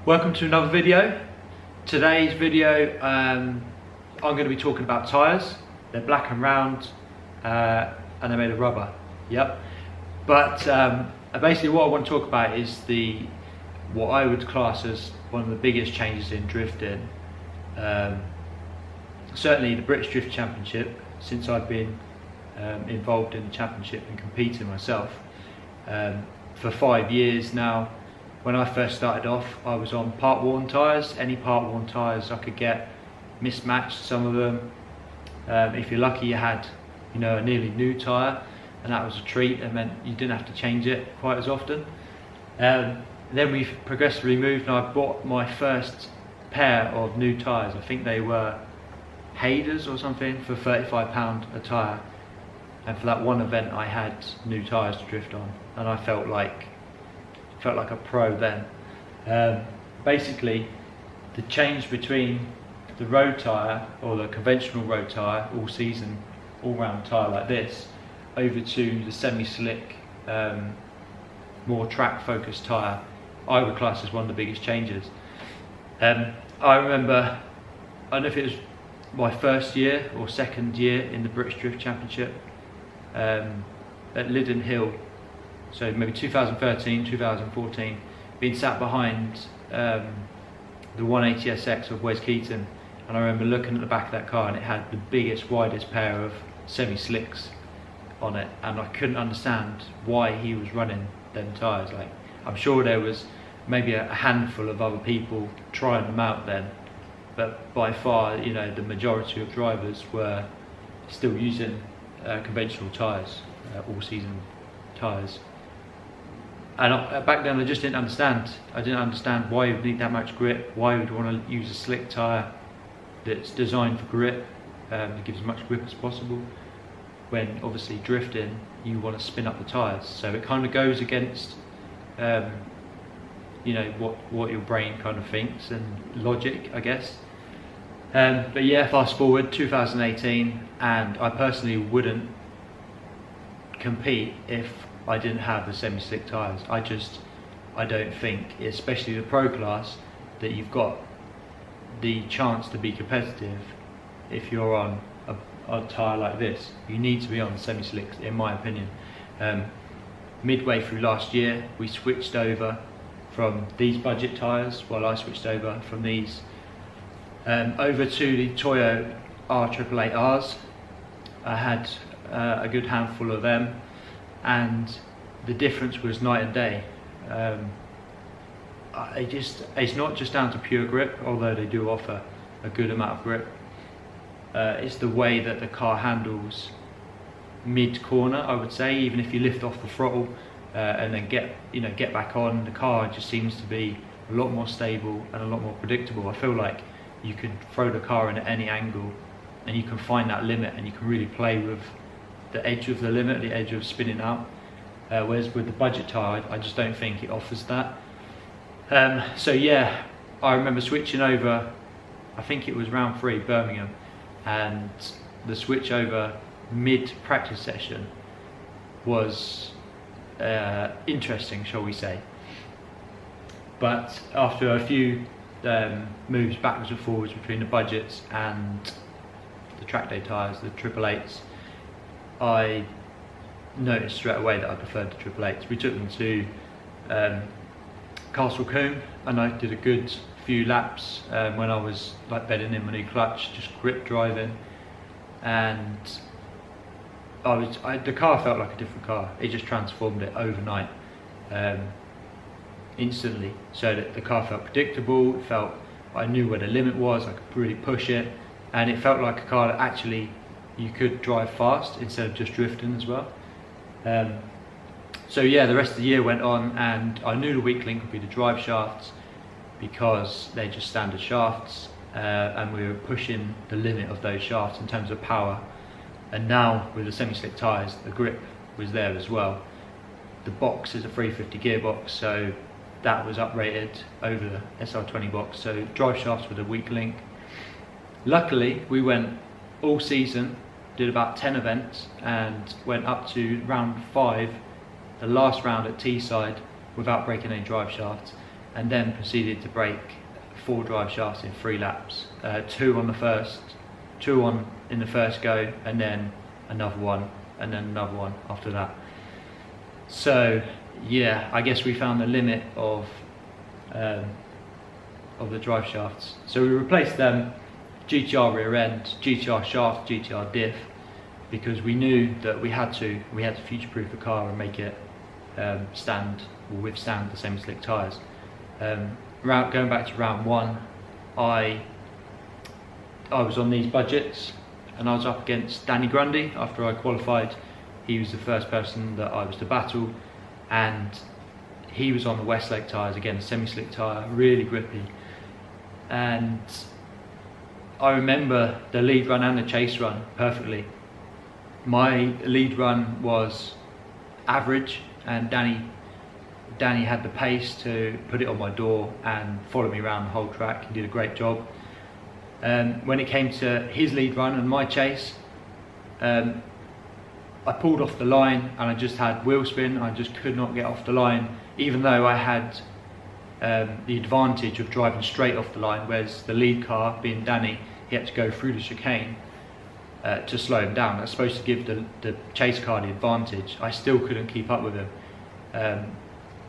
Welcome to another video. Today's video, I'm going to be talking about tyres. They're black and round and they're made of rubber. Yep. But basically what I want to talk about is what I would class as one of the biggest changes in drifting. Certainly the British Drift Championship, since I've been involved in the championship and competing myself for 5 years now. When I first started off, I was on part-worn tyres, any part-worn tyres I could get, mismatched some of them. If you're lucky, you had a nearly new tyre, and that was a treat. It meant you didn't have to change it quite as often. Then we've progressively moved, and I bought my first pair of new tyres. I think they were Tyres or something for £35 a tyre, and for that one event I had new tyres to drift on, and I felt like a pro then. Basically, the change between the road tyre or the conventional road tyre, all season, all round tyre like this, over to the semi-slick, more track focused tyre, I would class as one of the biggest changes. I remember, I don't know if it was my first year or second year in the British Drift Championship at Lydden Hill. So maybe 2013, 2014, being sat behind the 180SX of Wes Keaton, and I remember looking at the back of that car and it had the biggest, widest pair of semi-slicks on it, and I couldn't understand why he was running them tyres. Like, I'm sure there was maybe a handful of other people trying them out then, but by far, the majority of drivers were still using conventional tyres, all-season tyres. And back then I just didn't understand. I didn't understand why you would need that much grip, why you would want to use a slick tyre that's designed for grip, to give as much grip as possible, when obviously drifting you want to spin up the tyres. So it kind of goes against what your brain kind of thinks and logic, I guess. But yeah, fast forward 2018, and I personally wouldn't compete if I didn't have the semi-slick tyres. I don't think, especially the pro class, that you've got the chance to be competitive if you're on a tyre like this. You need to be on the semi-slicks, in my opinion. Midway through last year, we switched over from these budget tyres, while I switched over from these over to the Toyo R888Rs. I had a good handful of them, and the difference was night and day. It's not just down to pure grip, although they do offer a good amount of grip. It's the way that the car handles mid-corner, I would say. Even if you lift off the throttle and then get back on, the car just seems to be a lot more stable and a lot more predictable. I feel like you can throw the car in at any angle and you can find that limit, and you can really play with the edge of the limit, the edge of spinning out. Whereas with the budget tyre, I just don't think it offers that. So yeah, I remember switching over, I think it was round 3, Birmingham, and the switch over mid-practice session was interesting, shall we say. But after a few moves backwards and forwards between the budgets and the track day tyres, the 888s, I noticed straight away that I preferred the 888s. We took them to Castle Combe, and I did a good few laps when I was like bedding in my new clutch, just grip driving, and the car felt like a different car. It just transformed it overnight, instantly, so that the car felt predictable. It felt, I knew where the limit was, I could really push it, and it felt like a car that actually you could drive fast instead of just drifting as well. So yeah, the rest of the year went on, and I knew the weak link would be the drive shafts, because they're just standard shafts, and we were pushing the limit of those shafts in terms of power. And now with the semi-slick tyres, the grip was there as well. The box is a 350 gearbox, so that was uprated over the SR20 box, so drive shafts with a weak link. Luckily, we went all season, did about 10 events, and went up to round 5, the last round at Teesside, without breaking any drive shafts. and then proceeded to break 4 drive shafts in 3 laps, 2 on the first, 2 on in the first go, and then another one, and then another one after that. So yeah, I guess we found the limit of the drive shafts. So we replaced them, GTR rear end, GTR shaft, GTR diff, because we knew that we had to future-proof the car and make it withstand the semi-slick tyres. Going back to round 1, I was on these budgets, and I was up against Danny Grundy after I qualified. He was the first person that I was to battle, and he was on the Westlake tyres, again, semi-slick tyre, really grippy. And I remember the lead run and the chase run perfectly. My lead run was average, and Danny had the pace to put it on my door and follow me around the whole track. He did a great job. When it came to his lead run and my chase, I pulled off the line and I just had wheel spin. I just could not get off the line, even though I had the advantage of driving straight off the line, whereas the lead car, being Danny, he had to go through the chicane to slow him down. That's supposed to give the chase car the advantage. I still couldn't keep up with him.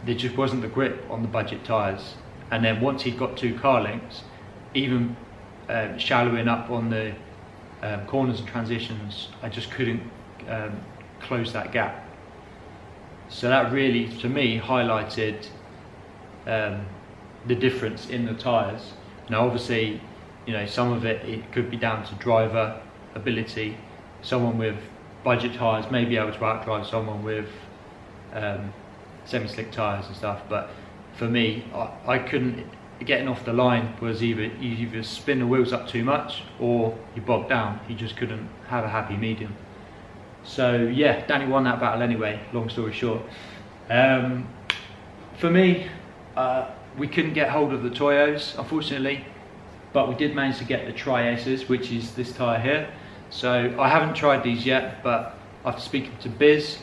There just wasn't the grip on the budget tyres. And then once he'd got 2 car lengths, even shallowing up on the corners and transitions, I just couldn't close that gap. So that really, to me, highlighted the difference in the tyres. Now obviously, you know, some of it could be down to driver ability. Someone with budget tyres may be able to outdrive someone with semi-slick tyres and stuff, but for me, I couldn't. Getting off the line was you either spin the wheels up too much or you bogged down. You just couldn't have a happy medium. So yeah, Danny won that battle anyway, long story short. For me, we couldn't get hold of the TYRES, unfortunately, but we did manage to get the TYRES, which is this tyre here. So I haven't tried these yet, but after speaking to Biz,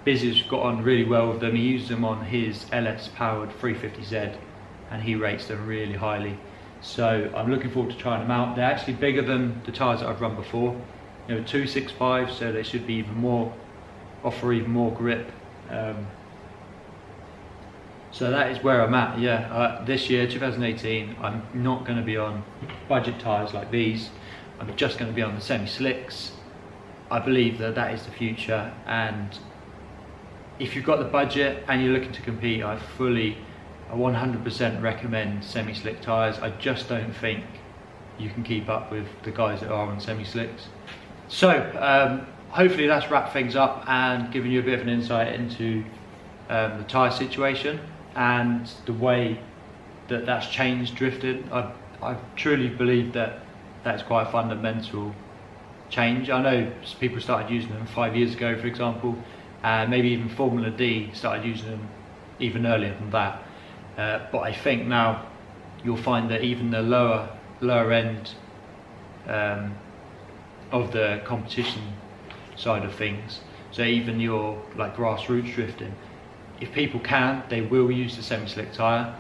Biz has got on really well with them. He used them on his LS powered 350Z and he rates them really highly. So I'm looking forward to trying them out. They're actually bigger than the tyres that I've run before. They were 265, so they should be offer even more grip. So that is where I'm at. Yeah, this year, 2018, I'm not going to be on budget tyres like these. I'm just going to be on the semi-slicks. I believe that that is the future, and if you've got the budget and you're looking to compete, I 100% recommend semi-slick tyres. I just don't think you can keep up with the guys that are on semi-slicks. So hopefully that's wrapped things up and given you a bit of an insight into the tyre situation and the way that that's changed drifting. I truly believe that that's quite a fundamental change. I know people started using them 5 years ago, for example, and maybe even Formula D started using them even earlier than that. But I think now you'll find that even the lower end of the competition side of things, so even your like grassroots drifting, if people can, they will use the semi-slick tyre.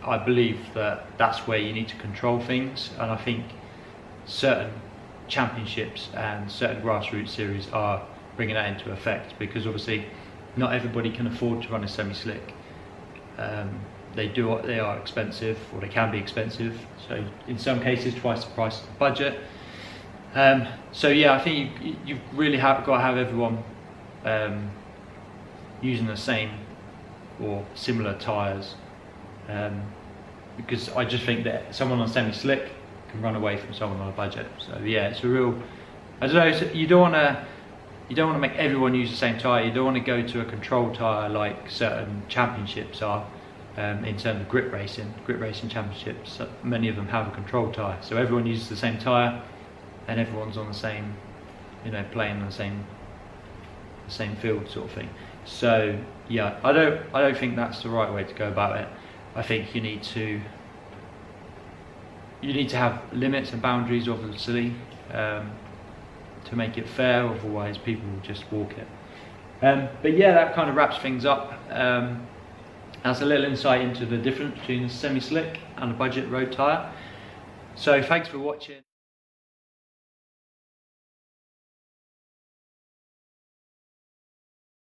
I believe that that's where you need to control things, and I think certain championships and certain grassroots series are bringing that into effect, because obviously not everybody can afford to run a semi-slick. They are expensive, or they can be expensive, so in some cases twice the price of the budget. So yeah, I think you've really got to have everyone using the same or similar tyres, because I just think that someone on semi-slick can run away from someone on a budget. So yeah, it's a real, I don't know, you don't want to make everyone use the same tyre. You don't want to go to a control tyre like certain championships are, in terms of grip racing championships. Many of them have a control tyre, so everyone uses the same tyre and everyone's on the same, playing on the same field sort of thing. So yeah, I don't think that's the right way to go about it. I think you need to have limits and boundaries, obviously, to make it fair, otherwise people will just walk it. But yeah, that kind of wraps things up. That's a little insight into the difference between a semi-slick and a budget road tyre. So thanks for watching.